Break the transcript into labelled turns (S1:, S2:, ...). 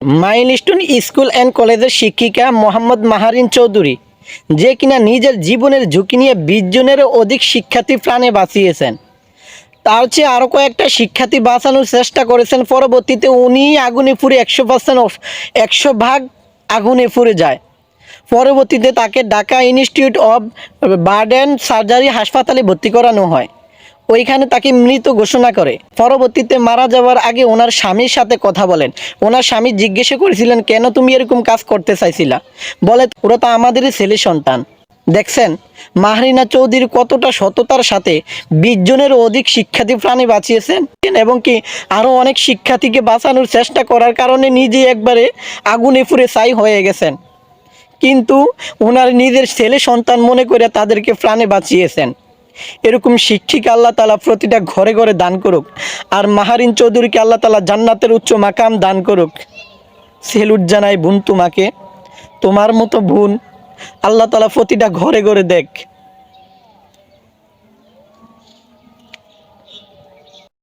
S1: Milestone school and কলেজের শিক্ষিকা মোহাম্মদ মাহারিন চৌধুরী, যে কিনা নিজের জীবনের ঝুঁকি নিয়ে 20 জনেরও অধিক শিক্ষার্থী প্রাণে বাঁচিয়েছেন। তার চেয়ে আরও কয়েকটা শিক্ষার্থী বাঁচানোর চেষ্টা করেছেন। পরবর্তীতে উনি আগুনে পুড়ে 100% আগুনে পুড়ে যায়। পরবর্তীতে তাকে Dhaka institute of burn and surgery হাসপাতালে ভর্তি করানো হয়। ওইখানে তাকে মৃত ঘোষণা করে। পরবর্তীতে মারা যাওয়ার আগে ওনার স্বামীর সাথে কথা বলেন। ওনার স্বামী জিজ্ঞেস করেছিলেন, কেন তুমি এরকম কাজ করতে চাইছিলা? বলে, ওরা তো আমাদেরই ছেলে সন্তান। দেখছেন মাহরিনা চৌধুরী কতটা সততার সাথে 20 জনেরও অধিক শিক্ষার্থী প্রাণে বাঁচিয়েছেন, এবং কি আরও অনেক শিক্ষার্থীকে বাঁচানোর চেষ্টা করার কারণে নিজে একবারে আগুনে পুড়ে ছাই হয়ে গেছেন। কিন্তু ওনার নিজের ছেলে সন্তান মনে করে তাদেরকে প্রাণে বাঁচিয়েছেন। এরকম শিক্ষিকা আল্লাহ তাআলা প্রতিটা ঘরে ঘরে দান করুক। আর মাহারিন চৌধুরীকে আল্লাহ তাআলা জান্নাতের উচ্চ মাকাম দান করুক। সেলুট জানাই বোন তোমাকে, তোমার মতো বোন আল্লাহ তাআলা প্রতিটা ঘরে ঘরে দেখ।